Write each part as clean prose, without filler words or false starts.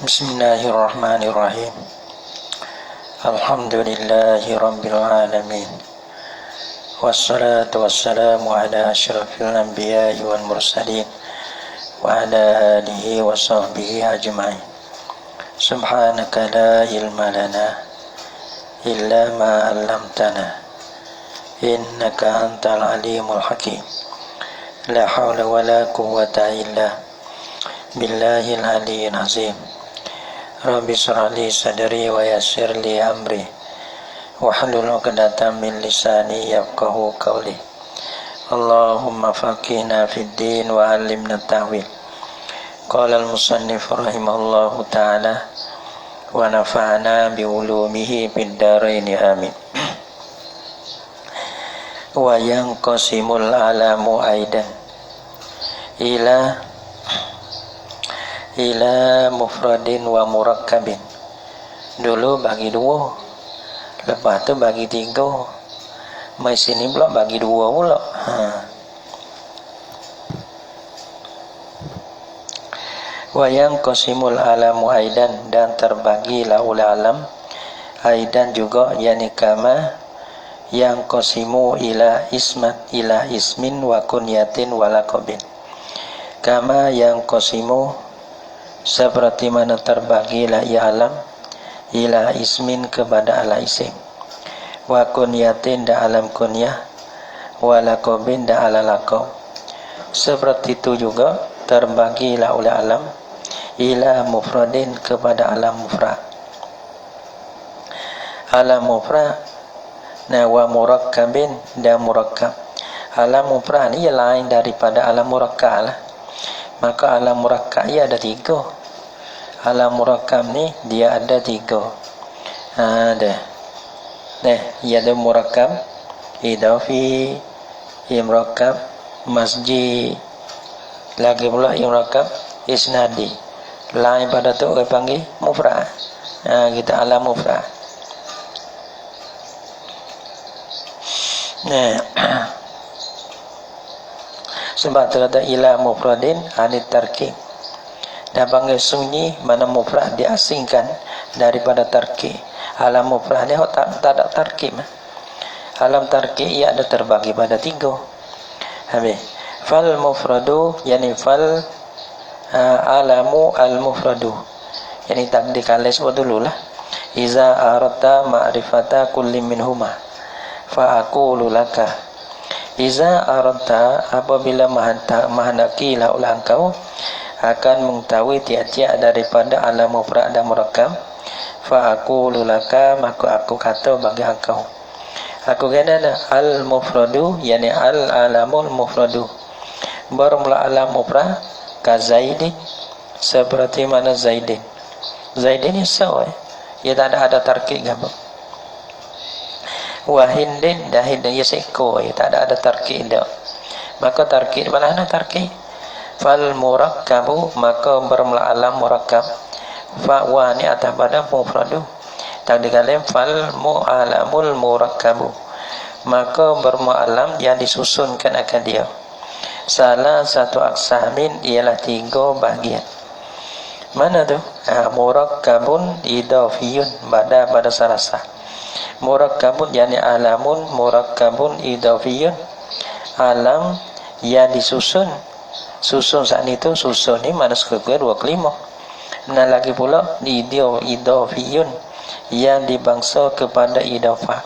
Bismillahirrahmanirrahim. Alhamdulillahi Rabbil Alamin. Wassalatu wassalamu ala asyrafil anbiya'i wal mursalin wa ala alihi wa sahbihi ajma'in. Subhanaka la ilma lana illa ma 'allamtana innaka antal alimul hakim. La hawla wa la quwwata illa billahil aliyyil azim. Rabbi shrah li sadri wa yassir li amri wahlul 'uqdatam min lisani yafqahu qawli. Allahumma faqihna fid din wa 'allimna ta'wil. Qala al-musannif rahimahullahu ta'ala wa nafa'ana bi ulumihi fid dharain amin. Wa yanqasimul alamu aidan ila mufradin wa murakkabin. Dulu bagi dua, lepas tu bagi tiga, mai sini pula bagi dua pula. Wa yanqasimul alamu aidan, dan terbagilah oleh alam aidan juga, yani kama yang qasimu ila ismin wa kunyatin wa laqabin. Kama yang qasimu, seperti mana terbagilah ia alam ila ismin, kepada ala isim, wa kunyatin, da alam kunyah, wa laqabin, da ala laqab. Seperti itu juga terbagilah oleh alam ila mufradin, kepada alam mufrad. Alam mufrad na wa murakkabin, dan murakkab. Alam mufrad ni lain daripada alam murakkab lah. Maka alam murakkab ia ada tiga. Alam murakkab ni dia ada tiga. Ada. Ia ada murakkab idafi, murakkab masjid, lagi pula murakkab isnadi. Lain pada tu orang panggil mufrad. Kita alam mufrad. Sebab tu kata ila mufradin anit tarkib. Dan panggil sunyi mana mufrad diasingkan daripada tarkib. Alam mufrad ni tak ada tarkib. Alam tarkib ia ada terbagi pada tiga. Habis. Fal mufradu, yani fal alamu al mufradu. Yani tak dikales dulu lah. Iza aradta ma'rifata kulli minhuma fa aqulu laka. Iza aradta, apabila mahandakilah oleh engkau akan mengetahui tiap-tiap daripada alam mufrad dan murakkab, fa aqulu laka, maka aku kata bagi engkau. Aku kata al mufradu, yani al alamul mufradu. Bermula alam mufrad ka zaidin, seperti mana zaidin. Zaidin ni sawa, ia tak ada tarkib apa. Wa hindin, dah hindin ia seekor, ia tak ada tarkib dah. Maka tarkib mana tarkib? Fal murakkabu, maka bermula alam murakkab. Fa wa ni atas pada mufradu. Tak dikalim fal mu'alamul murakkabu, maka bermula alam yang disusunkan akan dia. Salah satu aksamin ialah tiga bahagian. Mana tu? Murakkabun idafiyun, pada sarasa. Murakkabun yani alamun murakkabun idafiyun, alam yang disusun. Susun saat itu, susun ni mana sekekuat 25. Dan lagi pula idafiyun, yang dibangsa kepada idafah.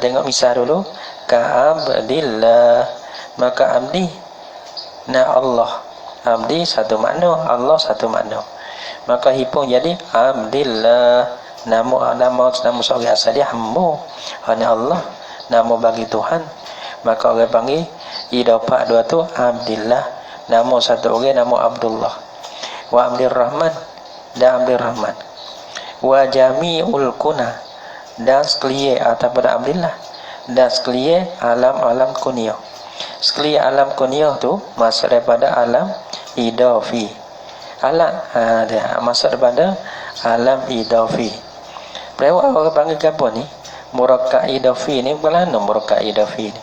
Tengok misal dulu. Ka'abdillah, maka abdi na Allah. Abdi satu makna, Allah satu makna. Maka hipung jadi abdillah. Nama seorang asal dia hamba, hanya Allah, nama bagi Tuhan. Maka orang panggil idafah dua tu Abdillah. Nama satu orang nama Abdullah. Wa Abdir Rahman, dan Abdir Rahman. Wa jami'ul kunah, dan sekalian atau pada Abdillah, dan sekalian alam-alam kunyah. Sekalian alam kunyah tu masuk daripada alam idafi. Alam masuk daripada alam idafi. Berapa orang panggil apa ni? Murakkab idafi ni bukan mana murakkab idafi ni?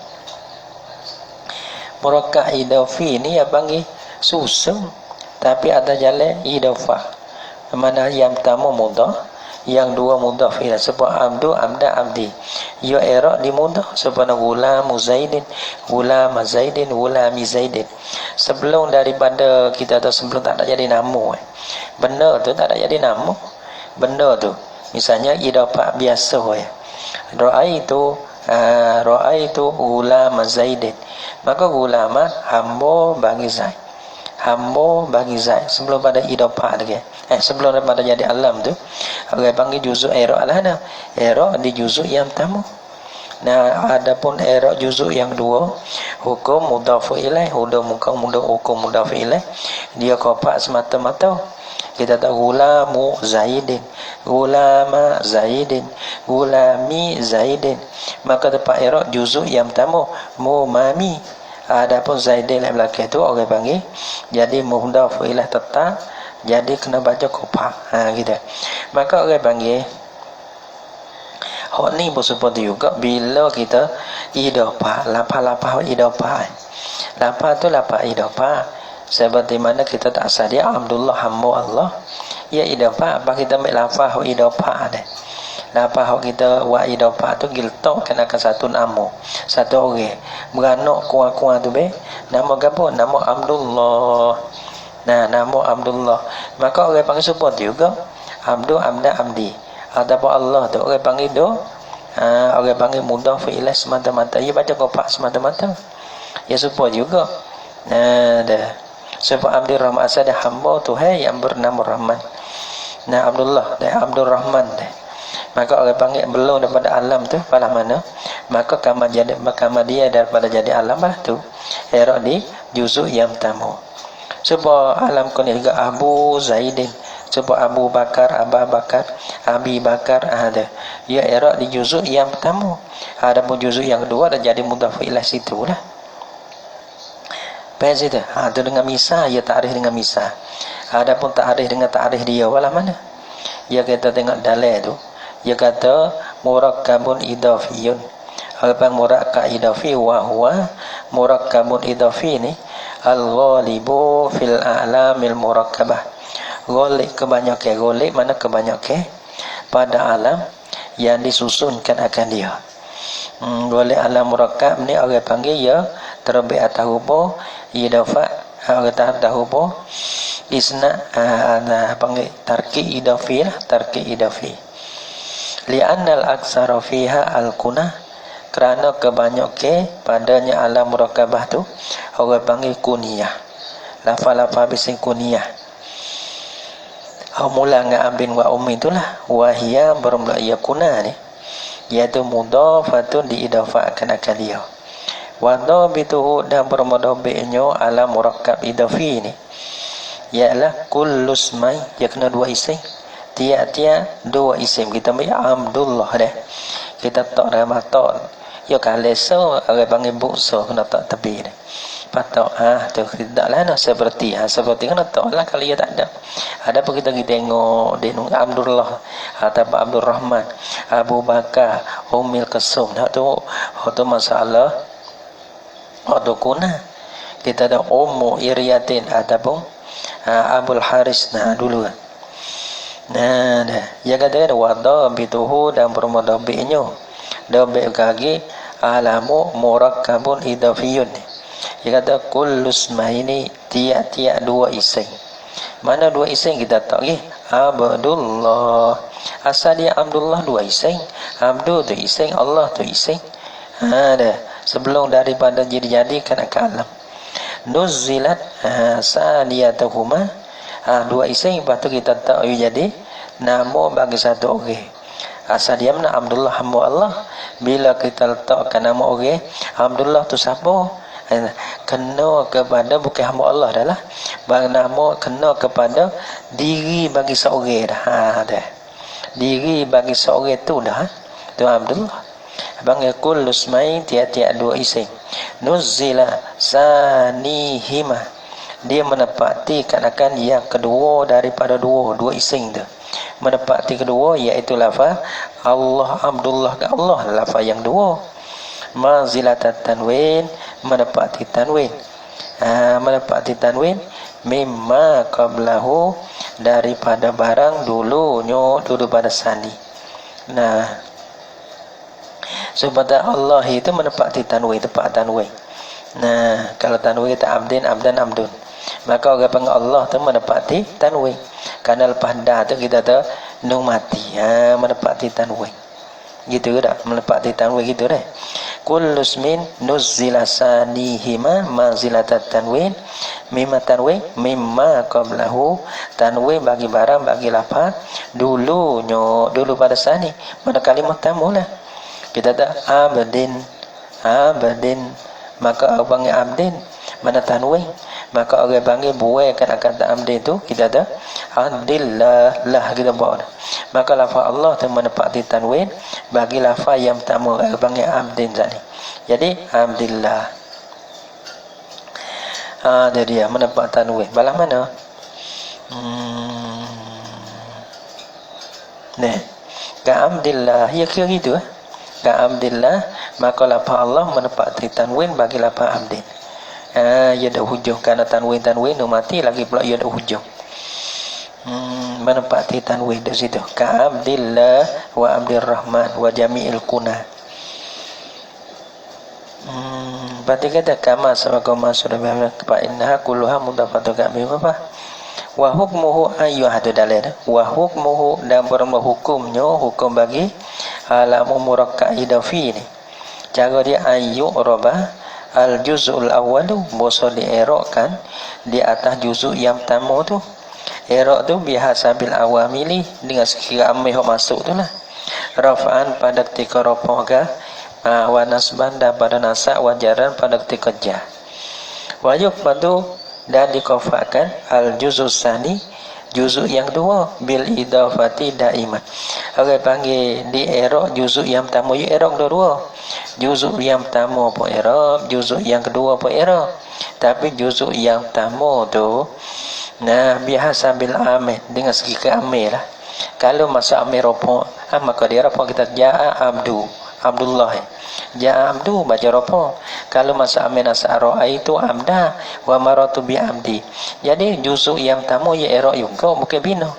Murakkab idafi ni yang panggil susun, tapi ada jalan idafah. mana yang pertama mudhaf, yang dua mudhaf ilaih. Sebab abdu, abda, abdi. Ya i'rab di mudhaf sebenarnya gulam Zaidin, gulam Zaidin, gulami Zaidin. Sebelum daripada kita tahu sebelum tak ada jadi nama. Benda tu tak ada jadi nama. Benda tu misalnya idafah biasa ya. Ra'aitu gulam Zaidin. Maka gulama hamba bagi Zaid. Hamba bagi Zaid sebelum pada idafah lagi. Sebelum daripada jadi alam tu orang panggil juzuk i'rab lah dah. I'rab di juzuk yang pertama. Nah, adapun i'rab juzuk yang dua, hukum mudhaf ilaih, hukum mudhaf ilaih, dia kopak semata-mata. Kita tahu gulamu Zaidin, gulama Zaidin, gulami Zaidin. Maka tempat i'rab juzuk yang pertama mumami. Adapun Zaidin yang belakang tu orang panggil jadi mudhaf ilaih tetap, jadi kena baca kopak. Gitu. Maka orang panggil hak ni pun seperti juga bila kita idafah, lapar idafah. Lapar tu lapar idafah. Seperti mana kita tak sadia Abdullah hamba Allah. Ya idafah apa kita ambil lapar idafah dah. Lapar kita wa idafah tu giltok kena ke satu nama, satu orang. Beranak kuat-kuat tu be. Nama gapo? Nama Abdullah. Nah, nama Abdullah. Maka orang panggil seperti juga Abdu, abda, abdi. Ataupun Allah tu orang panggil do, orang panggil mudhaf ilaih semata-mata. Ia baca kopak semata-mata. Ya support juga. Nah, dah. Sebab Abdul Rahman ada hamba Tuhan yang bernama Rahman. Nah, Abdullah dah, Abdul Rahman dah. Maka orang panggil belum daripada alam tu pada mana? Maka kamar dia daripada jadi alam lah tu. I'rab di juzuk yang pertama. Sebab alam kau ni juga Abu Zaidin. Sebab Abu Bakar, Aba Bakar, Abi Bakar ada. Ya i'rab di juzuk yang pertama. Adapun juzuk yang kedua dah jadi mudhaf ilaih situlah. Faham itu? Tu dengan misal, ya ta'rif dengan misal. Adapun ta'rif dengan ta'rif dia walah mana? Ya kita tengok dalil tu. Ya kata murakkabun idafiyun. Apa murakkab idafi wa huwa murakkabun idafi ni al-ghalibu fil a'lamil murakkabah. Ghalib kebanyakan, ghalib mana kebanyakan pada alam yang disusunkan akan dia. Ghalib alam murakkab ni orang panggil ya terlebih atas rupa idafah, orang tahu apa isna panggil tarki idafi lah, tarki idafi. Li'annal aksara fiha al-kunah, kerana kebanyakan padanya alam murakkabah tu orang panggil kuniyah. Lafal-lafal bising kuniyah. Mula nga'abin wa ummi itulah wahia bermula ia kunah ni, iaitu mudhafatun diidafahkan akan dia. Wa dhabituhu dan bermudhabbi'nya alam murakkab idafi ni ialah kullu ismai, dia kena dua isim. Tiap-tiap dua isim. Kita ambil Abdullah dah. Kita tak dalam tak. Ya kalau so orang panggil bukso kena tak tepi dah. Patok tu tidaklah nak seperti seperti kena tak lah kalau ia tak ada. Ada apa kita tengok dia Abdullah atau Abdul Rahman, Abu Bakar, Ummil Kasum. Tu masalah. Tu kuna. Kita ada Ummu Iriyatin ataupun Abul Haris dulu. Nah, ya kata ada wada bituhu dan bermudhabbi'nya. Dabbi kaki alamu murakkabun idafiyun. Ya kata kullu ismaini tiap-tiap dua isim. Mana dua isim kita tak lagi? Abdullah. Asal dia Abdullah dua isim. Abdul tu isim, Allah tu isim. Ada sebelum daripada jadi-jadikan akan alam. Nuzilat saniyatuhuma. Dua isim, lepas tu kita tak jadi nama bagi satu orang. Asal dia mana Abdullah hamba Allah. Bila kita letakkan nama orang Abdullah tu siapa? Kena kepada bukan hamba Allah dah lah. Nama kena kepada diri bagi seorang dah. Dah. Diri bagi seorang tu dah. Tu Abdullah. Panggil kullu ismain tiap-tiap dua isim. Nuzila sanihima. Dia menepati akan yang kedua daripada dua isim tu. Menepati kedua iaitu lafaz Allah Abdullah ke Allah, lafaz yang dua. Manzilatat tanwin, menepati tanwin. Menepati tanwin mimma qablahu, daripada barang dulu pada sani. Nah, sebab Allah itu menepati tanwin, tepat tanwin. Nah, kalau tanwin kita abdin, abdan, abdun, maka orang panggil Allah tu menepati tanwin. Karena lepas dah tu kita tu nun mati, menepati tanwin. Gitu dah, menepati tanwin gitu dah. Kullu ismin nuzzila sanihima manzilatat tanwin, mimma tanwin mimma qablahu, tanwin bagi barang, bagi lafaz dulu pada sani, pada kalimat tamulah. Kita tak abdin, maka orang panggil abdin mana tanwin, maka orang panggil buaikan kata abdin tu kita tak adillah lah kita bawa. Maka lafaz Allah tu menepati tanwin bagi lafaz yang tamu orang panggil abdin tadi. Jadi abdillah. Dia dia menepati tanwin. Balah mana? Nah, ka abdillah ya kira gitu ka abdillah, maka lafaz Allah menepati tanwin bagi lafaz abdin. Ya ada hujung karena tanwin mati lagi pula ya ada hujung. Menepati tanwin di situ. Ka abdillah wa abdirrahman wa jami'il kuna. Berarti kata kama sabaqama sudah fa innaha kulluha mudafatu ka bi apa? Wa hukmuhu ayyuhadu dalil. Wa hukmuhu dan hukumnya hukum bagi alamu murakkab idafi ni. Cara dia ayyu roba al juz'ul awwalu boso dierokkan di atas juzuk yang pertama tu. Erok tu bihasabil awamili dengan sekira amih masuk tu lah. Rafa'an pada ketika rafa wa nasban dan pada nasak, wajaran pada ketika jah. Wajib padu dan dikofakan al juz'us sani, juzuk yang kedua bil idafati daiman. Orang panggil di erok juzuk yang pertama ya erok dua. Juzuk yang pertama pun erok, juzuk yang kedua pun erok. Tapi juzuk yang pertama tu biasa bil amil dengan segi keamil lah. Kalau masa amil ropo, maka dia ropo kita ja'a Abdullah. Ja'a abdu baca ropo. Kalau masa amil nasara itu abda wa maratu bi abdi. Jadi juzuk yang tamu ya erok juga bukan bina.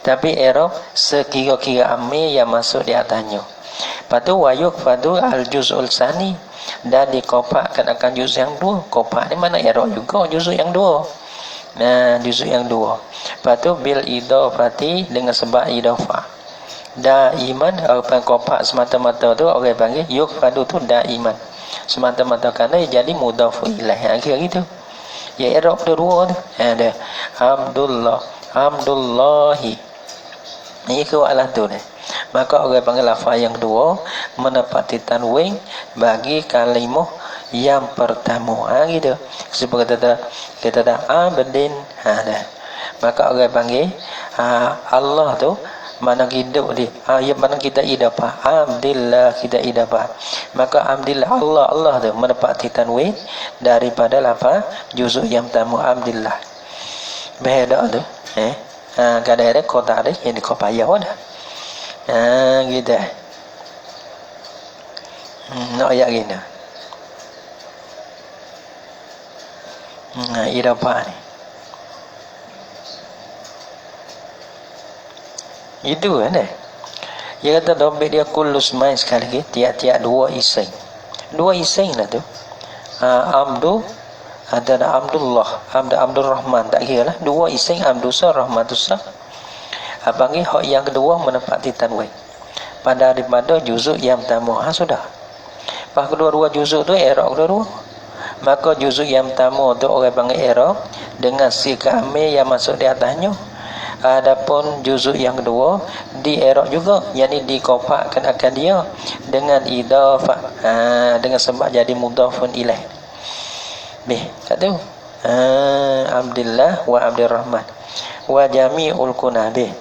Tapi erok sekira-kira amil yang masuk di atasnya. Patu wayuk fadu al juzul sani dan dikopakkan akan juz yang dua. Kopak ni mana erok juga juzuk yang dua. Nah, juzuk yang dua. Lepas tu bil idafati dengan sebab idafah. Daiman orang kopak semata-mata tu orang panggil yukfadu tu daiman. Semata-mata kerana jadi mudhaf ilaih. Kira gitu. Ya i'rab dua tu. Ada Abdullahi. Ini kewalah tu ni. Maka orang panggil lafaz yang kedua menepati tanwin bagi kalimah yang pertama. Gitu. Sebab kita dah abdin. Maka orang panggil Allah tu mana hidup dia. Ya mana kita idafah. Abdillah kita idafah. Maka abdillah Allah tu menepati tanwin daripada lafaz juzuk yang pertama abdillah. Beda tu. Kadang-kadang kota dia yang dikopayah dah. Gitu. Nak ayat gini. Idafah ni. Itu kan dia. Dia kata dobit dia kullus main sekali lagi tiap-tiap dua ising. Dua ising lah tu. Abdu ada Abdullah, Abdurrahman tak kira lah. Dua ising Abdusah Rahmatusah. Panggil hak yang kedua menepati tanwin. Pada daripada juzuk yang pertama. Sudah. Pas kedua-dua juzuk tu i'rab kedua-dua. Maka juzuk yang pertama tu orang panggil i'rab dengan si kamil yang masuk di atasnya. Adapun juzuk yang kedua di i'rab juga, yakni dikopakkan akan dia dengan idafah, dengan sebab jadi mudhafun ilaih. Satu Abdillah wa Abdirrahman wa jami'ul kunabih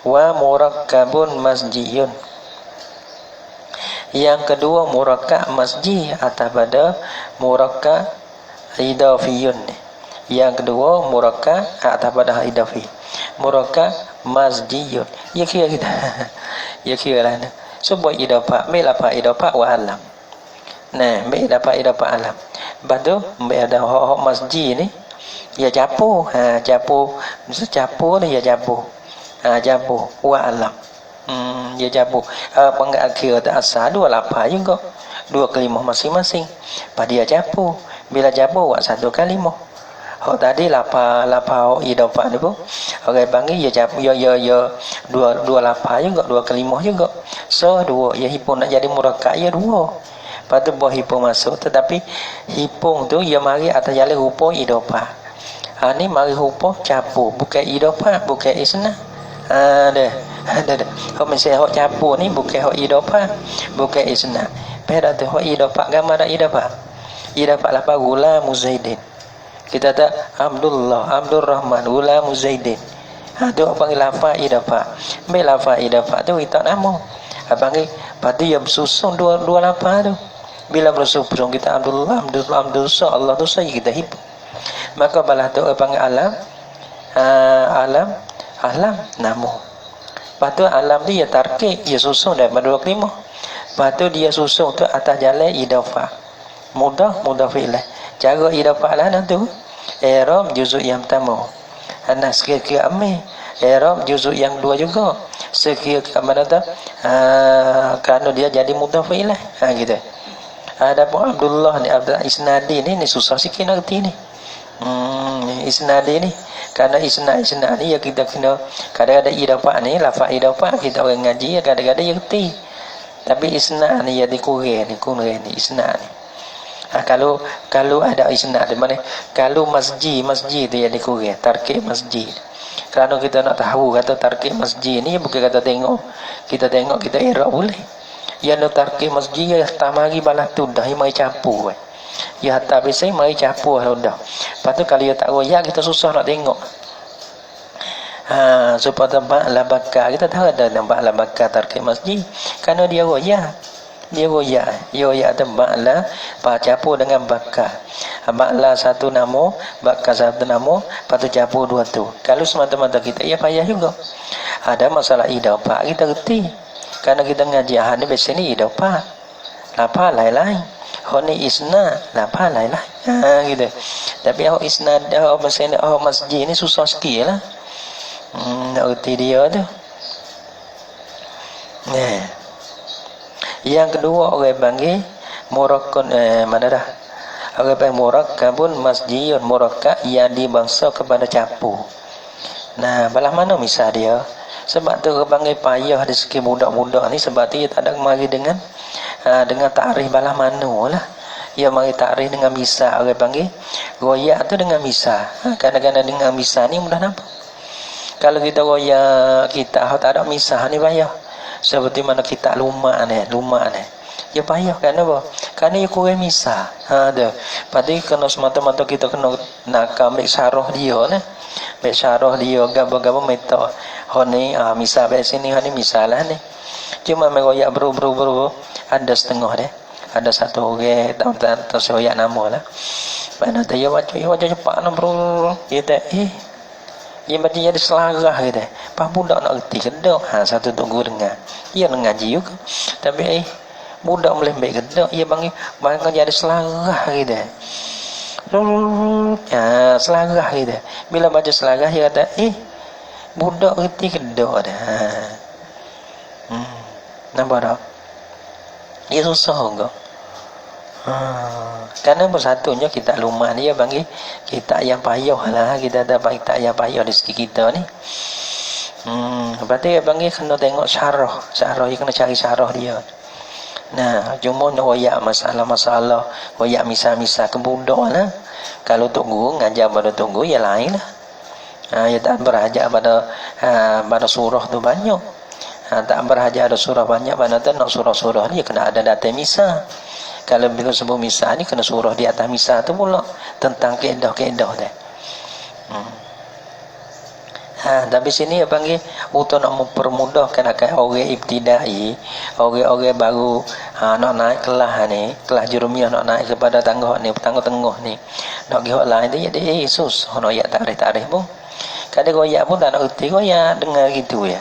wa murakkabun masjiyun. Yang kedua murakkab masjid atas pada murakkab idafiyun. Yang kedua murakkab atas pada idafi. Murakkab masjidun. Ya kira kita. Ya kira lah. Sebab idafah, apa idafah wa alam. Nah, dapat idafah alam. Lepas tu ada hak masjid ni ya capo, capo, mesti capo ni ya capo, capo, wa alam, ya capo, pengat kira tak asal dua lapar juga, dua kalimah masing-masing, pada dia capo, bila capo wa satu kalimah. Hok tadi lapar hok idopak ni pun orang panggil ya capo, ya dua lapar juga, dua kalimah juga, so dua, ya hipung nak jadi murakkab ya dua. Lepas tu buah hipung masuk, tetapi hipung tu ia mari atas jalan rupa idopak. Ni mari rupa capo, bukan idopak, bukan isnah. Dah. Hok mesti hok capo ni bukan hok idopak, bukan isnah. Pada tu hok idopak gambar dak idopak. Idopak lapar gula muzaidin. Kita tak Abdul Rahman gula muzaidin. Tu panggil lapar idopak. Be lapar idopak tu kita nama. Panggil padu yang bersusung dua lapar tu. Bila bersusung kita Abdul Allah tu saya kita hipung. Maka balah tu panggil alam namu. Lepas tu alam dia tarkik, dia susun daripada 25. Lepas tu dia susun tu atas jalan idafah. Mudah fi'lah. Cara idafah lah tu. I'rab juzuk yang pertama. Anak sekira-kira amil. I'rab juzuk yang 2 juga. Sekira-kira mana tu? Kerana dia jadi mudah fi'lah. Gitu. Ada pun Abdullah ni, Abdullah Isnadi ni susah sikit nak kerti ni. Isnadi ni kerana isnad ni ya kita kena kadang-kadang idafah ni lafaz idafah kita orang ngaji ya kadang-kadang ya kerti, tapi isnad ni ya dikurang ni isnad ni. Kalau ada isnad di mana, kalau masjid tu ya dikurang tarkib masjid. Kerana kita nak tahu kata tarkib masjid ni bukan kata tengok kita i'rab boleh ya no tarkib masjid ya tamari balas tu dah mai campur ya hatta biasa mai campur dah. Lepas tu kalau dia tak royak kita susah nak tengok. Supaya tempat la bakar kita tahu ada tempat la bakar tarkib masjid kerana dia royak tempat la campur dengan bakar. Bakar satu nama, bakar satu nama, lepas tu campur dua tu. Kalau semata-mata kita ya payah juga. Ada masalah idafah kita reti. Kerana kita ngaji ni biasa ni idafah. Lapa lain-lain. Hok ni isnad, lapa lain-lain. Gitu. Tapi hok isnad, hok masjid ni susah sikit lah. Nak reti dia tu. Yang kedua orang panggil murakkab mana dah? Orang panggil murakkabun masjidun murakkab yang dibangsa kepada campur. Nah, balah mana misal dia? Sebab tu orang panggil payah di segi budak-budak ni sebab tu dia tak ada mari dengan takrif balah mana lah. Dia mari takrif dengan misal orang panggil royak tu dengan misal. Kadang-kadang dengan misal ni mudah nampak. Kalau kita royak kita tak ada misal ni payah. Seperti mana kita lumak ni. Ya payah kerana apa? Kerana dia kurang misal. Dah. Padi kena semata-mata kita kena nak ambil syarah dia ni. Ambil syarah dia gambar-gambar meta. Ni misal kat sini ni misal lah ni. Cuma meroyak beru ada setengah dia. Ada satu orang tak seroyak nama lah. Pada dia baca cepat nak beru. Dia tak dia baca jadi selarah gitu. Pak budak nak reti kedok. Satu tunggu dengar. Dia nak ngaji juga. Tapi budak boleh baik kedok. Dia panggil jadi selarah gitu. Selarah gitu. Bila baca selarah dia kata budak reti kedok dah. Nampak tak? Dia susah enggak? Kerana bersatunya kita lumah dia panggil kita yang payah lah. Kita ada kita yang payah di segi kita ni. Berarti dia panggil kena tengok syarah dia kena cari syarah dia. Nah, cuma nak royak masalah-masalah, royak misal-misal ke budak lah. Kalau tok guru ngajar pada tok guru ya lain lah. Ya tak berhajat pada surah tu banyak. Tak berhajat ada surah banyak, mana tu nak surah-surah ni kena ada data misal. Kalau bila sebut misal ni kena surah di atas misal tu pula tentang kaedah-kaedah dia. Tapi sini dia panggil untuk nak mempermudahkan akan orang ibtidai, orang-orang baru nak naik kelas ni, kelas jurumiah nak naik kepada tangga tengah ni. Nak pergi hak lain tu jadi susah nak ayat tarikh pun. Kadang goyak pun tak nak erti goyak dengar gitu ya.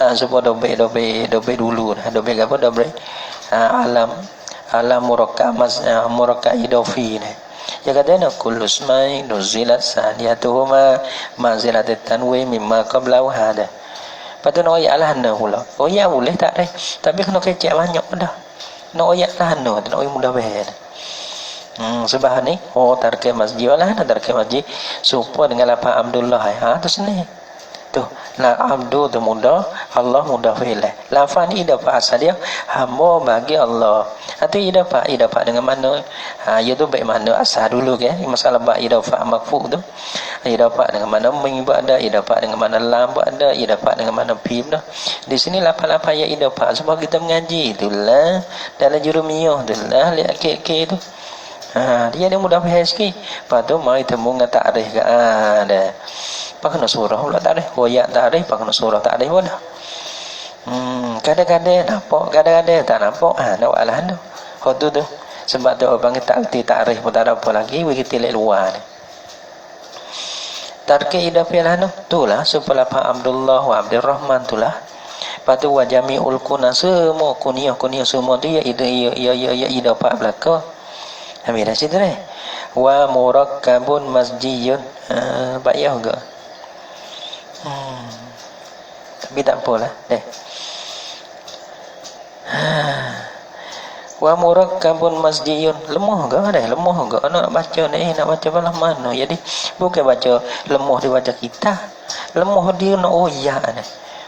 Sebab dobek dulu dah. Dobek apa dobek alam murakkab idofi ni. Ya katanya kullu ismain nuzilat saniyatuhuma manzilat tanwi mimma qablahu hada. Patut nak oyak lah hana pula. Oyak boleh tak deh. Tapi kena kecek banyak dah. Nak oyak lah hana, nak oyak mudah bahaya. Sebab ni, tarikh masjid lah, tarikh masjid serupa dengan lafaz Abdullah. Tu sini. Tu, la abdu tu mudah, Allah mudah fi'lah. Lafaz ni dapat asal dia hamba bagi Allah. Atau ia dapat dengan mana? Ia tu baik mana asal dulu kan. Masalah bab ia dapat makfu tu. Ia dapat dengan mana mim ada, ia dapat dengan mana lam ada, ia dapat dengan mana pim dah. Di sini lafaz-lafaz ia dapat sebab kita mengaji itulah dalam jurumiyah itulah lihat kek-kek tu. Dia mudah faham sikit. Lepas tu mai temu dengan takrif ke dah. Pakai surah pula tak ada. Hoyak tak ada, pakai surah tak ada pun dah. Kadang-kadang nampak, kadang-kadang tak nampak. Nak buat lah tu. Tu. Sebab tu orang panggil tak erti takrif pun tak ada apa lagi. Kita lihat luar ni. Tarkih idafi lah tu lah. Supaya Pak Abdullah wa Abdurrahman tu lah. Lepas tu wa jami'ul kuna semua kunyah semua tu ya idafi belakang. Ambil dah situ ni. Wa murakkabun masjidun. Payah ke? Tapi tak apalah. Wa murakkabun masjidun. Lemah ke? Lemah ke? Nak baca ni, nak baca belah mana? Jadi bukan baca lemah dia baca kita. Lemah dia nak oyak ni.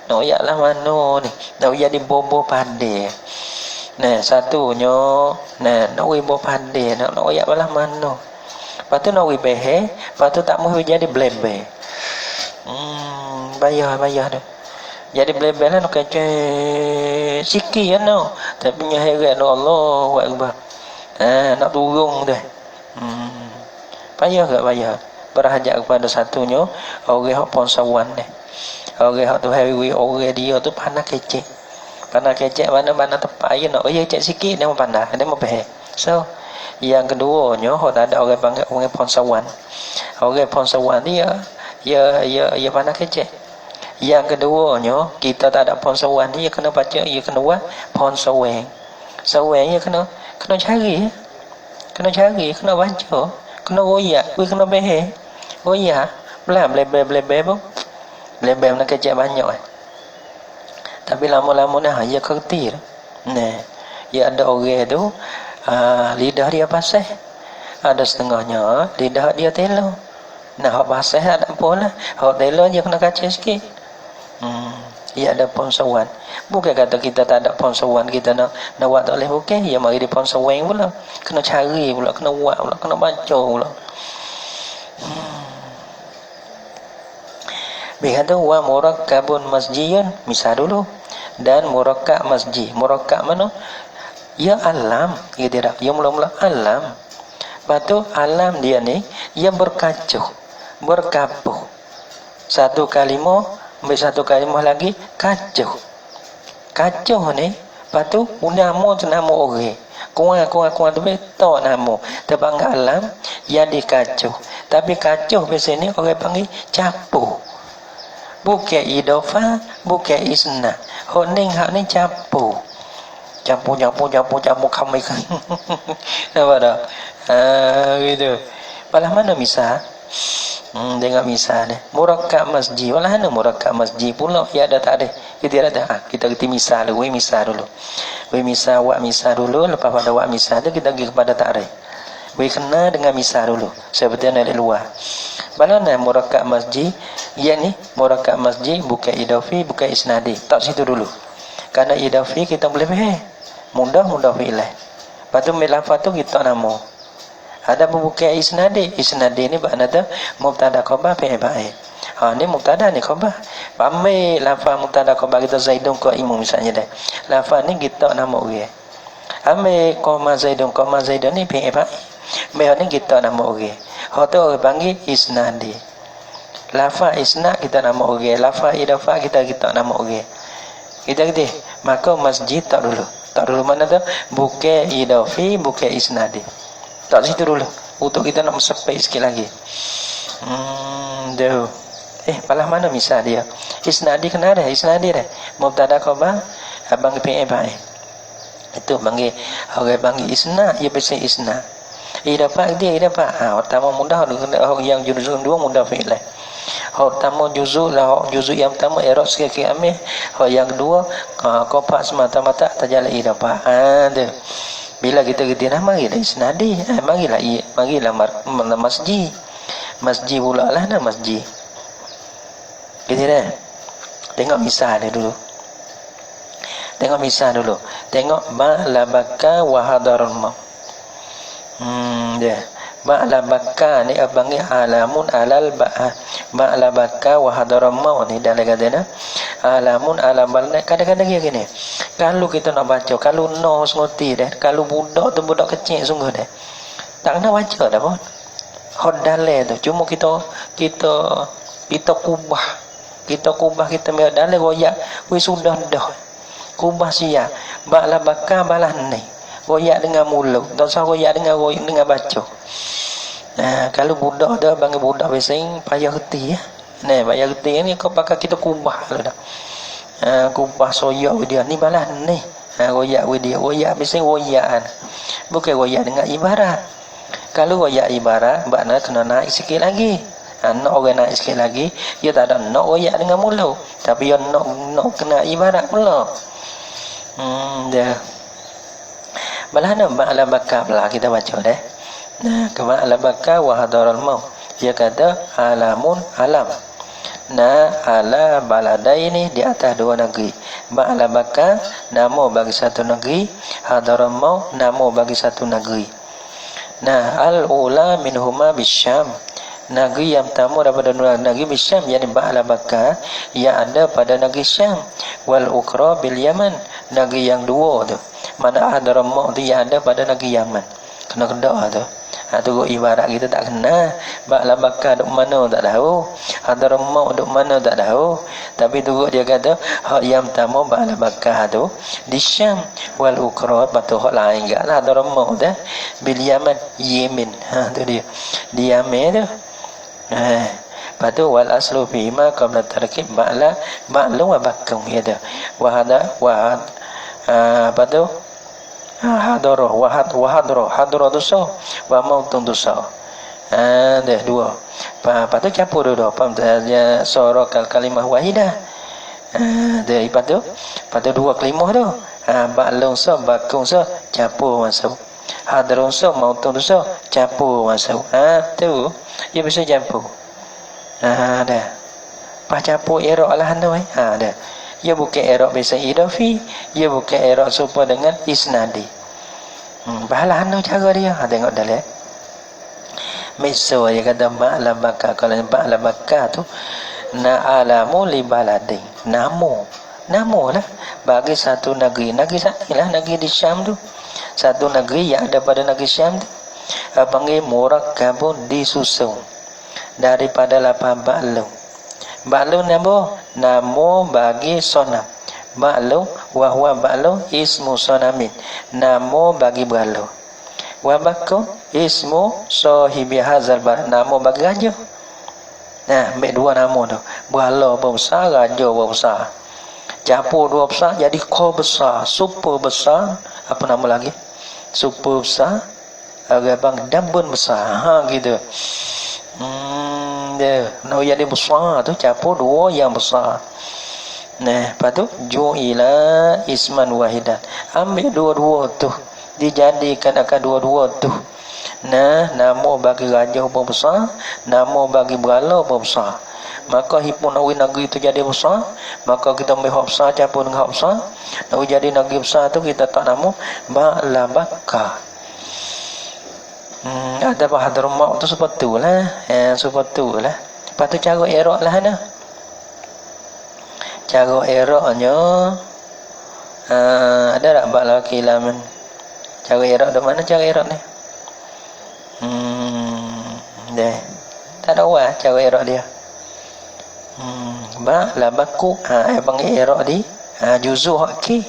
Nak oyak lah mana ni? Nak oyak di bobo pade. Nah, satunya nak wibo pade, nak oyak belah mana? Lepas tu nak wibehe, lepas tu tak mau jadi blebe. Bayar dah. Jadi blebe lah nak kecek sikit kan no. Tapi nya heret Allahu akbar. Nak turun dah. Payah ke payah. Berhajat kepada satunya orang hak ponsawan ni. Orang hak tu heavy orang dia tu panas kecek. Panas kecek mana-mana tepat je nak cek sikit dia mau panas, dia mau behek. So, yang keduanya hak tak ada orang panggil orang ponsawan. Orang ponsawan dia ia panas kecek. Yang keduanya kita tak ada ponsawan dia kena baca, ia kena buat ponsaweng. Saweng ia kena cari. Kena baca, kena royak, kena behek. Royak, blebe pun. Blebe nak kecek banyak Tapi lama-lama ia kerti dah. Ia ada orang tu lidah dia pasal. Ada setengahnya lidah dia telo. Hak pasal ada apa lah. Hak telo dia kena kacau sikit. Ia ada ponsawan. Bukan kata kita tak ada ponsawan, kita nak buat tak boleh. Bukan, ia mari di ponsawang pula. Kena cari pula, kena buat pula, kena baca pula. Berkata wa murakkabun masjidun, misal dulu. Dan murakkab masjid. Murakkab mana? Ya alam, ya tidak. Ya mula-mula alam. Lepas alam dia ni ia berkacuh, berkapuh. Satu kalimah, ambil satu kalimah lagi kacuh. Kacuh ni, lepas tu nama tu nama orang. Kuang tu betul nama. Terbangga alam yang dikacuh. Tapi kacuh biasanya orang panggil capuh. Bukan idofa, bukan isna. Hak ni capuh. Campur kami kan. Nampak tak? Gitu. Malah mana misal? Tengok misal ni. Murakkab masjid. Malah mana murakkab masjid pula? Ya ada tak ada? Kita ada. Kita kerti misal dulu. Misal dulu. Wak misal dulu. Lepas pada wak misal tu kita pergi kepada takrif. Kena dengan misal dulu. Seperti yang ada luar. Mana murakkab masjid? Ya ni murakkab masjid bukan idafi, bukan isnadi. Tak situ dulu. Karena idafi kita boleh faham. Mudah fi'lah. Lepas tu lafaz tu kita nama. Ada bukan isnadi. Isnadi ni makna tu mubtada khabar fi'il fa'il. Ni mubtada ni khabar. Ambil lafaz mubtada khabar kita Zaidun qaimun misalnya dah. Lafaz ni kita nama orang. Ambil qama Zaidun ni fi'il fa'il. Ambil ni kita nama orang. Hak tu orang panggil isnadi. Lafaz isnad kita nama orang. Lafaz idafa kita nama orang. Kita kata, maka masjid tak dulu. Tak dulu mana tu? Bukan idafi, bukan isnadi. Tak situ dulu. Untuk kita nak mesepek sikit lagi. Dah. Palah mana misal dia? Isnadi kena ada. Isnadi dah. Mubtada khabar, abang fi'il fa'il. Itu panggil, orang panggil isnad, ia pasal isnad. dapat dia dapat. Pertama mudah yang juzuk dua mudah fi'il. Pertama juzuk lah, juzuk yang pertama i'rab sikit-sikit ambil. Yang kedua kopak semata-mata tajal dapat. Dia. Bila kita dah marilah isnadi, marilah masjid. Masjid pula lah masjid. Gitu dah. Tengok misal dia dulu. Tengok ba'labaka wa hadarul maut. Dia. Ba'labaka ni abangi alamun alal ba'labaka wa hadarul maut ni dalam kata alamun alabal. Kadang-kadang gini. Kalau kita nak baca, kalau no senguti dah, kalau budak tu budak kecil sungguh dah. Tak kena baca dah pun. Hodale tu cuma kita kubah. Kita mai dalai royak, we sudah dah. Kubah sia. Baklah bakar balah ni. Royak dengan mulut. Tak usah royak dengan baca. Kalau budak dah bagi budak bising payah reti ya. Payah reti ni kau pakai kita kubah lah dah. Kubah soyak dia ni balah ni. Royak dia. Royak bising royakan. Bukan royak dengan ibarat. Kalau royak ibarat, makna kena naik sikit lagi. Nak orang naik sikit lagi, dia tak ada nak royak dengan mulut. Tapi dia nak kena ibarat pula. Dia. Balah nak ba'la bakar pula kita baca dah. Ba'la bakar wa hadarul maut. Dia kata alamun alam. Ala baladaini di atas dua negeri. Ba'la bakar nama bagi satu negeri, hadarul maut nama bagi satu negeri. Al-ula minhuma bisyam. Negeri yang pertama daripada negeri Bisyam, yakni Ba'la Bakar yang ada pada negeri Syam. Wal ukra bil Yaman, negeri yang dua tu. Mana Hadramaut tu yang ada pada negeri Yaman. Kena kedak tu. Tu ibarat kita tak kena. Ba'la Bakar duk mana tak tahu. Hadramaut duk mana tak tahu. Tapi tu dia kata hak yang pertama Ba'la Bakar tu di Syam. Wal ukra patu hak lain gak Hadramaut dah bil Yaman, Yemen. Tu dia. Di Yamen tu. Patu wal aslu fi ma qabla tarkib ba'lu wa bakum ya. Wa hada patu hadara hadara dosa wa mautun dosa. Dah dua. Patu campur dua. Dia suara kalimah wahidah. Dah patu dua kalimah tu. Ba'lu sa bakum sa campur masuk. Hadarun sa mautun dosa campur masuk. Tu dia bisa campur. Dah. Pas campur i'rab lah tu dah. Ia bukan i'rab biasa idafi, ia bukan i'rab serupa dengan isnadi. Bahalah anu cara dia. Tengok dah lihat. Misal dia kata Ba'la Bakar. Kalau Ba'la Bakar tu na'alamu li baladin. Nama lah bagi satu negeri. Negeri sana lah, negeri di Syam tu. Satu negeri yang ada pada negeri Syam tu. Panggil murakkabun disusun daripada 8 ba'lu. Ba'lu nama bagi sonam. Ba'lu wa huwa ba'lu ismu sonamin, nama bagi ba'lu. Wa bakum ismu sahibi hazal bar, nama bagi raja. Ambil dua nama tu. Ba'lu besar, raja besar. Campur dua besar jadi ko besar, super besar. Apa nama lagi? Super besar. Bang dambun besar. Gitu. Dia nak jadi besar tu campur dua yang besar. Lepas tu ju'ila isman wahidan. Ambil dua-dua tu, dijadikan akan dua-dua tu. Nama bagi raja besar, nama bagi berala besar. Maka hipunawi negeri tu jadi besar, maka kita ambil hak besar campur dengan hak besar. Nak jadi negeri besar tu kita tak nama Ba'la Bakar. Ada Hadramaut tu seperti tu lah. Seperti tu lah. Lepas tu cara i'rab lah nah. Cara i'rabnya ada tak Ba'la Kilaman? Cara i'rab di mana cara i'rab ni? Dah. Tak ada wah cara i'rab dia. Ba'la Baku. Panggil i'rab di juzuk akhir.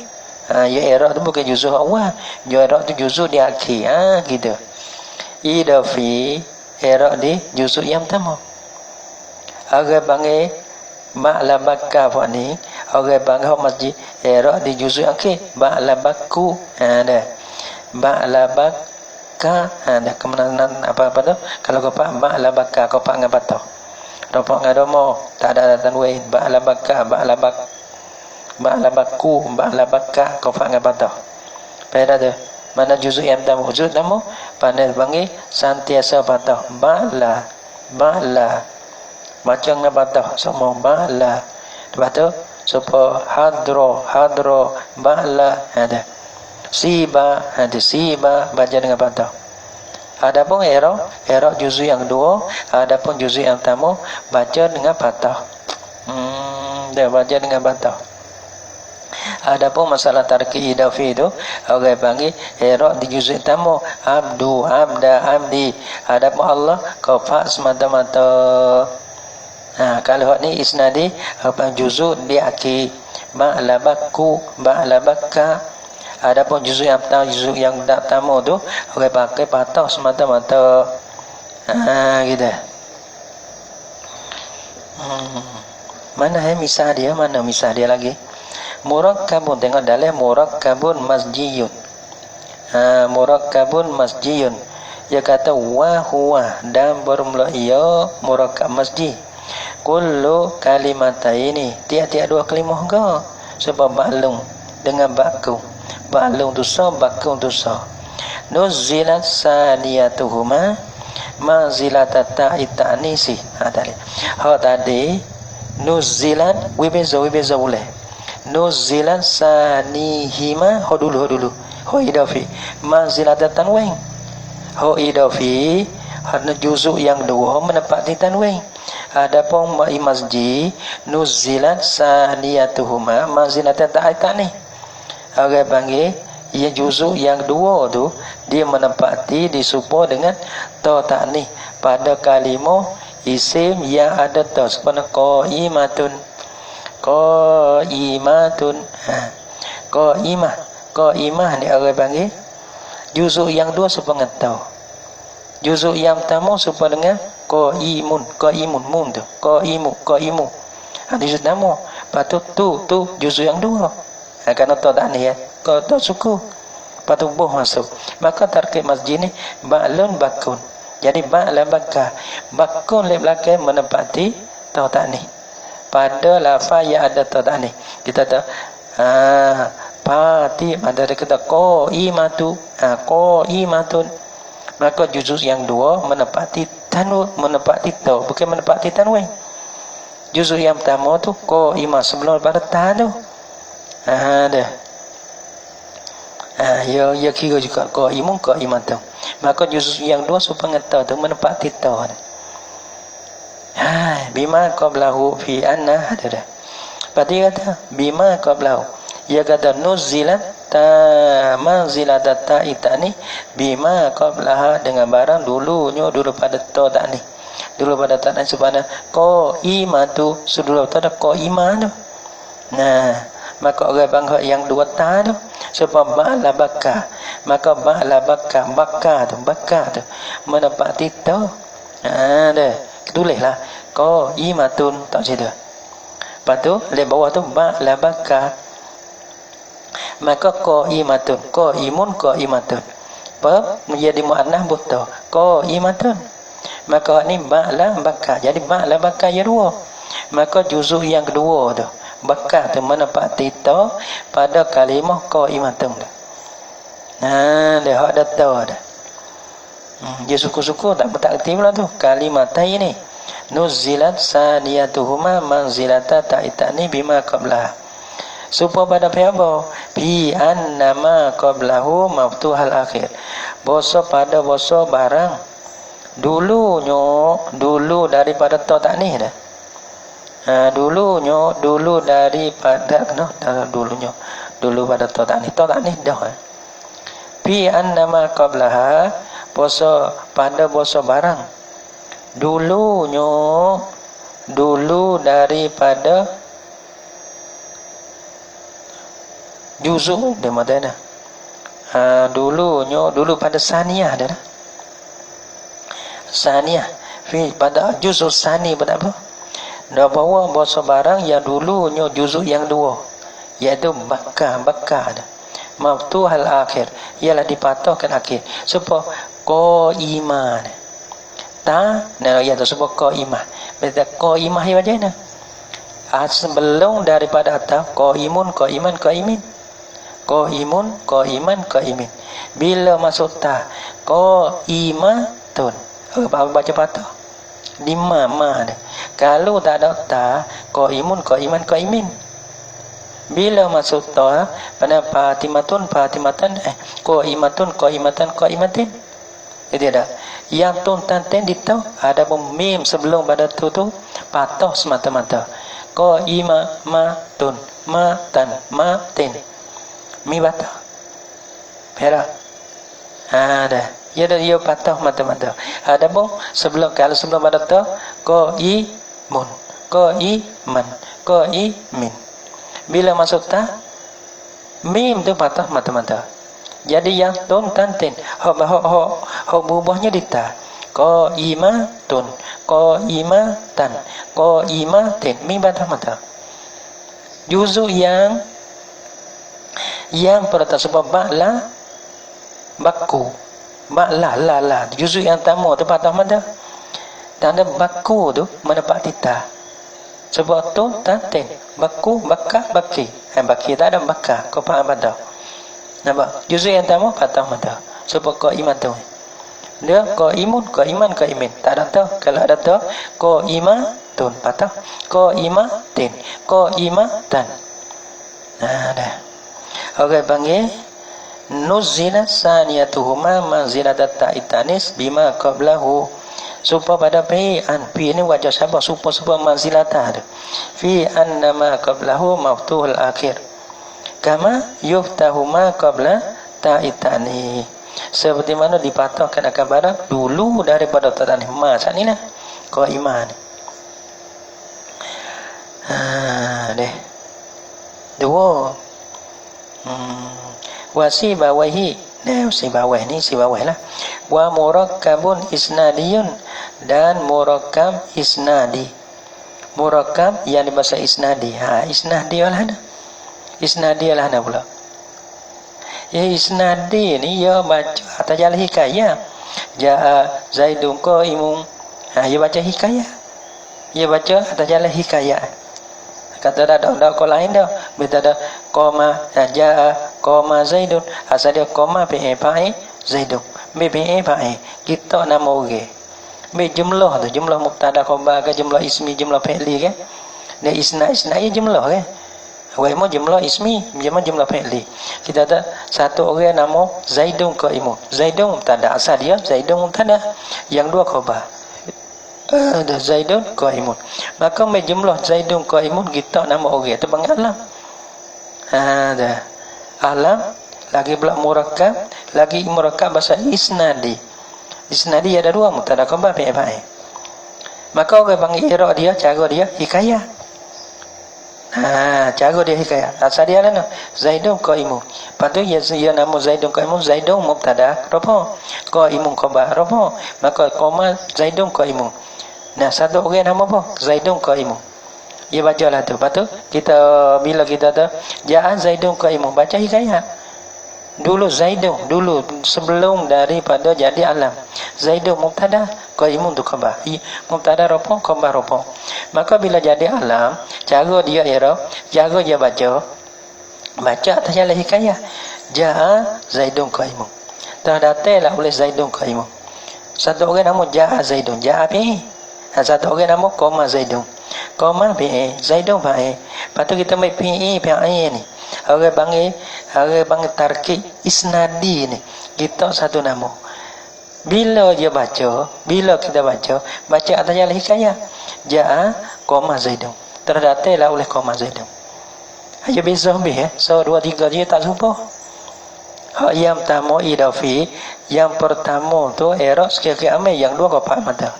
Ya i'rab tu bukan juzuk awal. I'rab tu juzuk di akhir. Gitu. Idafi i'rab di juzuk yang pertama. Orang panggil Ba'la Bakar buat ni, orang panggil masjid i'rab di juzuk akhir. Ba'la Baku. Dah. Ba'la Bakar bakka dah kemenan apa tu kalau kopak ba'la bakka kopak ngapa tu ropok ngadomo tak ada tanwin ba'la bakka ba'la bakku ba'la bakka kopak ngapa tu pada tu mana juzuk yang tamu pandai panggil santiasa patah ba'la baca ngapa tu semua ba'la lepas tu supaya hadro ba'la ada siba baca dengan patah. Adapun erok juzuk yang dua, adapun juzuk yang tamu baca dengan patah. Dia baca dengan patah. Adapun masalah tarki idafi itu orang panggil erok di juzuk tamu abdu, abda, abdi. Adapun Allah kofa semata-mata. Kalau ni isnadi apa juzuk di akhir ba'la bakku ba'la bakka. Adapun juzuk yang tak tamu tu orang pakai patah semata-mata. Gitu. Mana misal dia? Mana misal dia lagi? Murakkabun, tengok dalam murakkabun masjiyun. Murakkabun masjiyun. Dia kata wa huwa dan bermula ia murakkab masjid. Kullu kalimataini, tiap-tiap dua kalimah ke? Sebab baklung dengan bakku. Baklung tu sa, bakku tu sa. Nuzilat saniyatuhuma manzilata ta'ita'nisi. Tadi nuzilat wibeza boleh. Nuzilat sanihima dulu. Idafi manzilata tanwin. Idafi harna juzuk yang dua menepati tanwin. Adapun ma'i masjid nuzilat saniyatuhuma manzilata ta'ita'ni. Orang panggil ia juzuk yang dua tu dia menempati disupo dengan ta ta'ni pada kalimah isim yang ada ta seperti qaimatun qaimah ni orang panggil juzuk yang dua seperti ta juzuk yang pertama seperti dengan qaimun mun tu qaimu juzuk pertama patut tu juzuk yang dua kerana ta ta'ni ya kata suku patubuh masuk maka tarkib masjid ni ba'lun bakun jadi ba'la bakka bakun le belakang menempati ta ta'ni pada lafaz yang ada ta ta'ni kita tahu pati ada kata qaimatun maka juzuk yang dua menempati tanwin menempati ta bukan menempati tanwin juzuk yang pertama tu qaimah sebelum pada ta tu dah ya kira juga qaimatu maka juzuk yang dua supaya ta tu menempati ta bima qablahu fi anna ada berarti kata bima qablahu ia kata nuzilat manzilata ta'itani bima qablaha dengan barang dulu pada ta ta'ni dulu pada ta ta'ni supaya qaimatu sebelum tu ada qaimah tu maka orang bangsa yang dua ta tu sebab ba'la bakka maka ba'la bakka tu menempati ta dah tulislah qaimatun tak cerita lepas tu di bawah tu ba'la bakka maka qaimatun apa menjadi muannah buta qaimatun maka ni ba'la bakka jadi ba'la bakka yang dua maka juzuk yang kedua tu bakar tu menempati ta pada kalimah qaimatun tu. Dia hak ada ta dah. Dia suku-suku tak erti pula tu. Kalimatai ni nuzilat saniyatuhuma manzilata ta'itani bima qablah. Supaya pada apa? Bi annama qablahu maftuhal akhir. Boso pada boso barang dulu daripada ta ta'ni dah. Dulu daripada dulu pada ta ta'ni dah bi annama qablaha boso pada boso barang dulu daripada juzuk dia mana dulu pada saniyah dah saniyah pada juzuk sani pada apa dah bawa boso barang yang dulu juzuk yang dua iaitu bakka dah maftuhal akhir, ialah dipatahkan akhir. Supaya qaimah. Ta, nah ya tu sebab qaimah. Berarti qaimah ya macam mana? Sebelum daripada ta, qaimun, qaiman, qaimin. Qaimun, qaiman, qaimin. Bila masuk ta, qaimatun. Baca patah. 5 ma dia. Kalau tak ada ta, qaimun, qaiman, qaimin. Bila masuk ta, pada fatimatun, fatimatan, qaimatun, qaimatan, qaimatin. Itu ada. Yang tun tan ten ditau, ada pun mim sebelum pada tu patah semata-mata. Qaimatun, matan, matin. Mi patah. Perak. Ada. Ya dia patah mata-mata. Ada pun kalau sebelum pada tu qaimun, qaiman, qaimin. Bila masuk ta, mim tu patah mata-mata. Jadi yang tun tan ten, ho berubahnya di ta. Qaimatun, qaimatan, qaimatin, mim patah mata. Juzuk yang pada sebab ba'la baku. Ba'la la juzuk yang tamu tu patah mata. Tanda baku tu mendapat tita. Sebab tu tanten baku baka baki. Baki tak ada baka. Kau faham pada? Nampak? Juzuk yang tamu patah mata. Sebab qaiman tu. Dia qaimun, qaiman, qaimin. Tak ada tu. Kalau ada tu qaimatun patah. Qaimatin, qaimatan. Dah. Okey panggil nuzila saniyatuhuma manzilatat ta'itanis bima qablahu. Supaya pada fi'an, fi ini wajah siapa? Supaya manzilatah fi annama qablahu maftuhul akhir kama yuftahuma qabla ta'itani. Seperti mana dipatahkan akan barang dulu daripada ta'itani. Saat ni lah kau iman. Deh. Dua. Wasibawahi. Nah, sibawah ni sibawah lah. Wa murakkabun isnadiyun, dan murakkab isnadi. Murakkab yang bahasa isnadi. Isnadi lah na. Isnadi lah na pula. Ya isnadi ni ya baca atas jalan hikayah. Ja'a Zaidun qaimun. Ya baca hikayah. Ya baca atas jalan hikayah. Kata ada kau lain dah. Bila ada koma ja'a koma Zaidun, asal dia koma pe fa'i Zaidun. Be fa'i. Kita nama orang. Be jumlah tu, jumlah mubtada khabar ke, jumlah ismi, jumlah fi'li ke. Dia isna ya jumlah ke. Wa mu jumlah ismi, jumlah fi'li. Kita ada satu orang nama Zaidun qaimun. Zaidun mubtada, asal dia Zaidun mubtada. Yang dua khabar. Ada Zaidun qaimun. Maka jumlah Zaidun qaimun kita nama orang tu panggil alam. Ada alam, lagi pula murakkab, lagi murakkab bahasa isnadi. Isnadi ada dua, mubtada khabar fi'il fa'il. Maka orang panggil i'rab dia, cara dia hikayah. Cara dia hikayah. Asal dia lah Zaidun qaimun. Patut ya nama Zaidun qaimun, Zaidun mubtada rafa, qaimun khabar rafa. Maka koma Zaidun qaimun. Nah, satu orang nama apa? Zaidun qaimun. Ya bacalah tu. Patut kita bila kita tu ja'a Zaidun qaimun, baca hikayat. Dulu Zaidun, dulu sebelum daripada jadi alam. Zaidun mubtada, qaimun tu khabar. Mubtada rafa, khabar rafa. Maka bila jadi alam, cara dia i'rab, cara dia baca atas jalan hikayah. Ja'a Zaidun qaimun. Terdatanglah oleh Zaidun qaimun. Satu orang nama ja'a Zaidun, ja'a fi. Satu orang nama koma Zaidun. Koma fi'il, Zaidun fa'il. Lepas tu kita ambil fi'il ni. Orang panggil tarkib isnadi ni. Kita satu nama. Bila dia baca, bila kita baca atas jalan hikayah. Ja'a koma Zaidun. Terdatanglah oleh koma Zaidun. Ayo bisa habis So 2 3 dia tak jumpa. Yang pertama idafi, yang pertama tu i'rab sekali ambil, yang dua kau faham mata.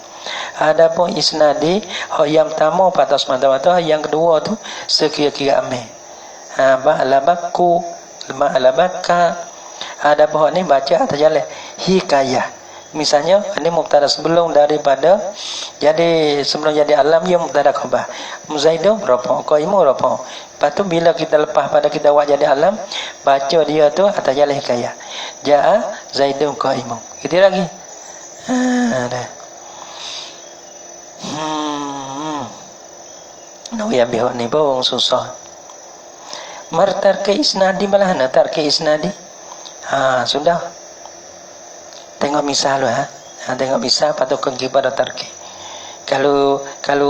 Adapun isnadi yang pertama patas mata-mata, yang kedua tu sekira-kira amil. Ba'labaku, ba'labaka. Adapun ni baca atas jalan hikayah. Misalnya ini mubtada sebelum daripada sebelum jadi alam ia mubtada khabar. Zaidun rafa, qaimun rafa. Lepas tu bila kita lepas pada kita buat jadi alam, baca dia tu atas jalan hikayah. Jaa Zaidun qaimun. Itu lagi. Dah. Nak biar ni pun susah. Martarke isnadi malah nak tarke isnadi. Sudah. Tengok misal lah. Tengok misal patut pergi kepada tarki. Kalau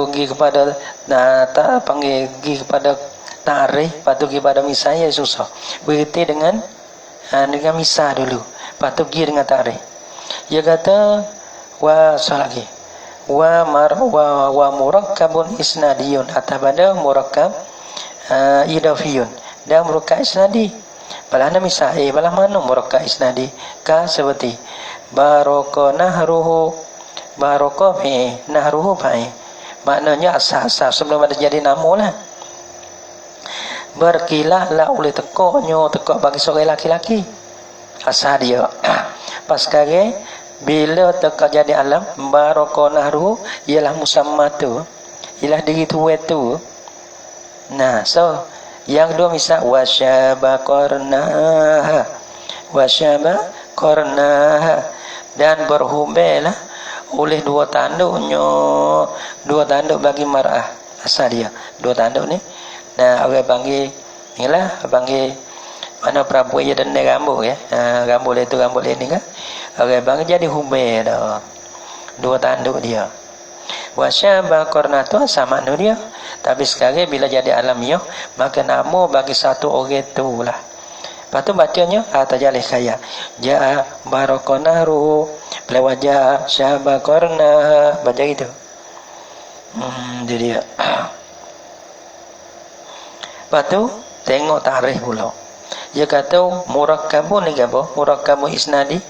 pergi kepada tak panggil pergi kepada tarikh, patut pergi pada misal ya susah. Berhenti dengan misal dulu. Patut pergi dengan tarikh. Dia kata lagi. Wa murakkabun isnadiyun atau pada murakkab idafiyun. Dan murakkab isnadi. Balah misal balah mana murakkab isnadi? Seperti baroko nahruhu, baroko fi nahruhu fi, maknanya asal-asal sebelum ada jadi nama lah. Berkilah lah oleh tekok bagi seorang laki-laki asal dia. Pas sekarang bila tekok jadi alam baroko nahruhu ialah musamma tu, ialah diri tua tu. Nah, so yang kedua misal wasyaba qarnaha dan berhubailah oleh dua tanduk bagi mar'ah asal dia dua tanduk ni. Nah, orang panggil mana perempuan dia dan rambut ya. Rambut ini kan orang panggil jadi hubai dah dua tanduk dia. Wasyaba qarna tu sama makna dia, tapi sekarang bila jadi alamiah maka nama bagi satu orang tu lah. Lepas tu bacanya tajalih kaya. Ja'a barokonaru lewat ja'a syabakorna. Baca gitu. Jadi dia. Lepas tu tengok tarikh pula. Dia kata murakkabun ni apa? Murakkabun isnadi.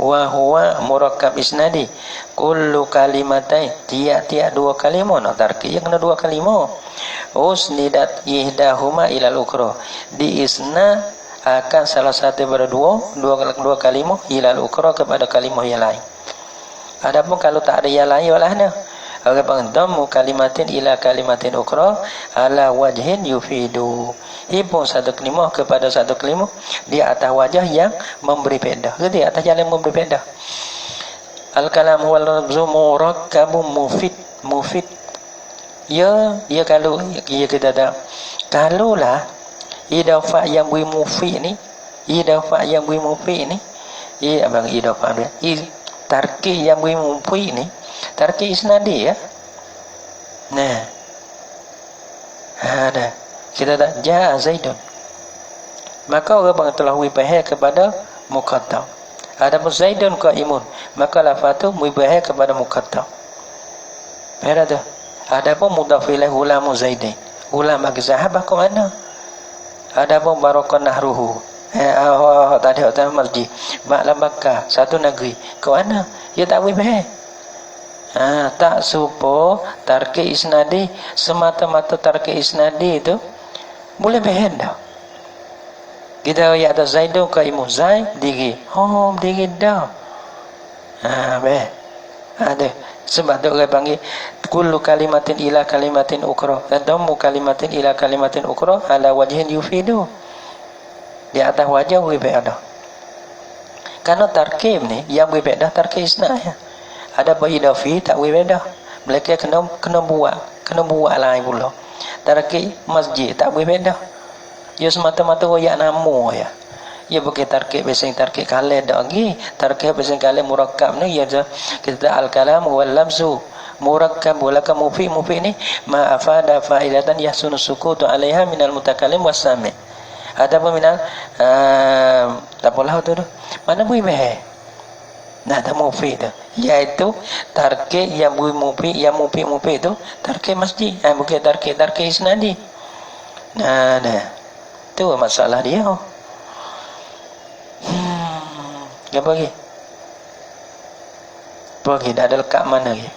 Wa huwa murakkab isnadi. Kullu kalimatain. Tiap-tiap dua kalimah. Nak tarikh yang kena dua kalimah. Usnidat ihdahuma ilal ukhra. Di isna akan salah satu daripada dua kalimah ilal ukra kepada kalimah yang lain. Adapun kalau tak ada yang lain walahna orang panggil dhammu kalimatin ila kalimatin ukra ala wajhin yufidu. Hibung satu kalimah kepada satu kalimah di atas wajah yang memberi faedah. Jadi atas jalan memberi faedah. Al kalam wal lafzu murakkabun mufid. Ya kalau kita tak kalaulah idafah yang beri mufi ni, abang idafah dia. Tarkih yang beri mufi ni, tarkih isnadi ya. Nah, ada kita tak jaa Zaidun. Maka orang telah wibahai kepada muqaddam. Adapun Zaidun qaimun, maka lafaz tu wibahai kepada muqaddam. Berada. Adapun mudhaf ilaih ulamu Zaidin. Ulam bagi sahabat ke mana? Adapun barokah nahruhu tadi hotel masjid Maklah Makkah satu negeri ke mana? Ya tak boleh tak supo tarki isnadi semata-mata tarki isnadi itu boleh behen dah. Kita ya ada Zaidun qaimun Zaid diri diri dah ada sebab tu orang panggil kullu kalimatin ila kalimatin ukra dan damu kalimatin ila kalimatin ukra ala wajhin yufidu. Di atas wajah wibek ada. Karena tarkib ni yang wibek dah tarkib isnad ya. Ada idafi tak wibek dah. Mereka kena buat lain pula. Tarkib masjid tak wibek dah. Ya semata-mata royak nama ya. Ya bukan tarkib biasanya tarkib kalah dah lagi. Tarkib biasanya kalah murakkab ni ya kita al-kalam wal lafzu murakkab walaka mufi ni ma afada fa'ilatan yahsunu sukutu 'alaiha minal mutakallim was-sami'. Adapun minal tak apalah tu mana boleh meh. Nah, tak mufi tu. Iaitu tarkib yang boleh mufi tu tarkib masjid. Bukan tarkib isnadi. Nah, tu masalah dia. Apa lagi? Dah ada lekat mana lagi?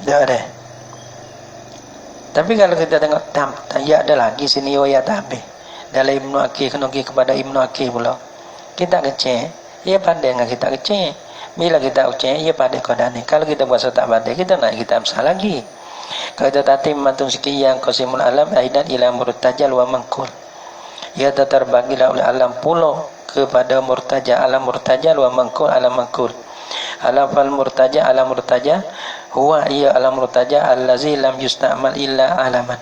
Dah ada. Tapi kalau kita tengok ya ada lagi sini ya habis. Dalam Ibnu Aqil kena pergi kepada Ibnu Aqil pula. Kita kecil, ia pandai dengan kita kecil. Bila kita kecil, ia pandai kodani. Kalau kita puasa tak pandai, kita nak kita amsal lagi. Kalau kita tatim matung sekian qasimul alam aidan ila murtajal wa mangkul. Ia terbagilah oleh alam pulau kepada murtaja, alam murtajal wa mangkul, alam mangkul. Alam fal murtaja, alam murtaja huwa ia alam murtaja allazi lam yusta'mal illa alaman.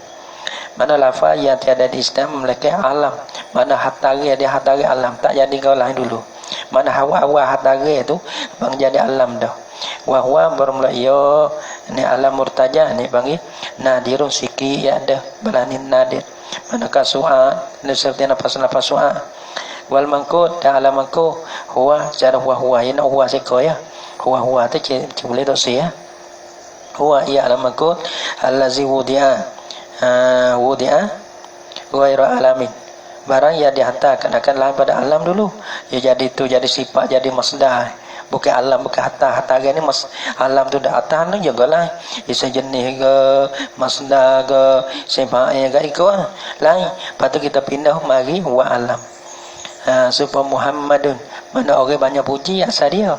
Mana lafaz yang tiada diistiamal melainkan alam. Mana hatari dia hatari alam, tak jadi kau lain dulu. Mana hawa hatari itu bang jadi alam dah. Wa huwa bermula yo ni alam murtaja ni bagi nadirun siki ya ada balanin nadir. Mana kasua ni seperti nafas su'a. Wal mangkut dan alam mangkut huwa cara huwa ya huwa seko ya. Huwa tu boleh tu sia. Huwa ia alam mangkut allazi wudi'a ghairu alamin. Barang yang dihantarkan akan lain pada alam dulu. Ya jadi tu jadi sifat jadi masdar. Bukan alam bukan hatta ni alam tu dah atas tu juga lah. Isa jenis ke masdar ke sifat ke ikut lain. Lepas tu kita pindah mari wa alam. Supaya Muhammadun mana orang banyak puji asal dia,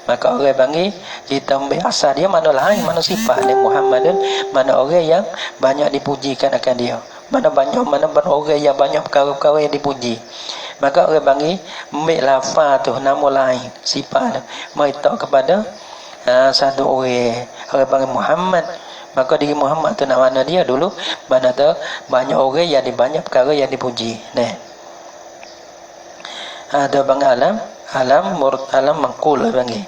maka orang panggil kita ambil asal dia mana lain mana sifat dia Muhammadun, mana orang yang banyak dipujikan akan dia, mana orang yang banyak perkara-perkara yang dipuji, maka orang panggil ambil lafaz tu nama lain sifat tu merita kepada satu orang panggil Muhammad. Maka diri Muhammad tu nak mana dia dulu, mana tu banyak orang yang banyak perkara yang dipuji. Ada bang alam mangkul panggil.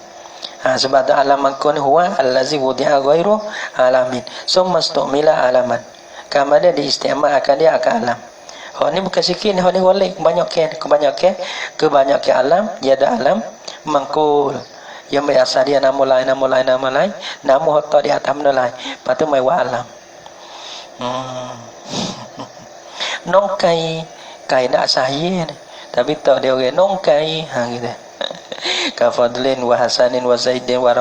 Sebab tu alam mangkul ni huwa allazi wudi'a ghairu alamin. Summa istumila alaman. Kemudian diistiamal akan dia akan alam. Ni bukan sikit ni, ni boleh kebanyakan alam, dia ada alam mangkul. Yang biasa dia nama lain, nama hotor di atas nama lain. Lepas tu mai wa alam. Nongkai nak sahih ni. Tapi tak dia orang nongkai gitu. Kafadlin wa hasanin wa zaidin wa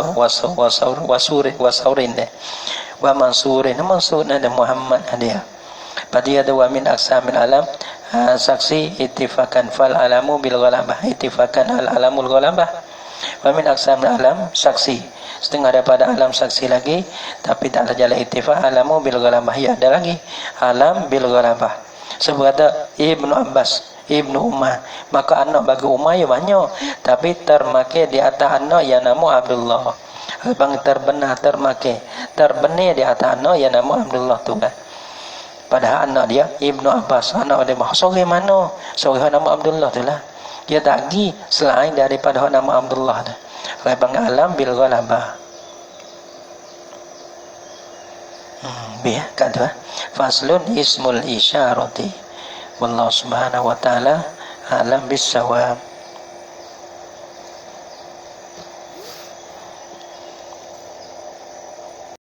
wasaurin deh. Wa mansurin ada Muhammad dia. Pada ada wa min aqsamil alam saksi ittifakan fal alamu bil ghalabah. Ittifakan al alamul ghalabah. Wa min aqsamil alam saksi. Setengah daripada alam saksi lagi, tapi tak ada jalan ittifaq alamu bil ghalabah. Ya ada lagi alam bil ghalabah. Sebab ada Ibnu Abbas, Ibnu Umar, maka anak bagi Umar ya banyak, tapi termakai di atas anak yang nama Abdullah. Bang terbenar di atas anak yang nama Abdullah tu kan. Padahal anak dia Ibnu Abbas, anak dia sore mana? Sore nama Abdullah tu lah. Dia tak pergi selain daripada nama Abdullah tu. Bang alam bil ghalabah. Biar kata faslun ismul isyarati wallahu subhanahu wa ta'ala alam bisawab.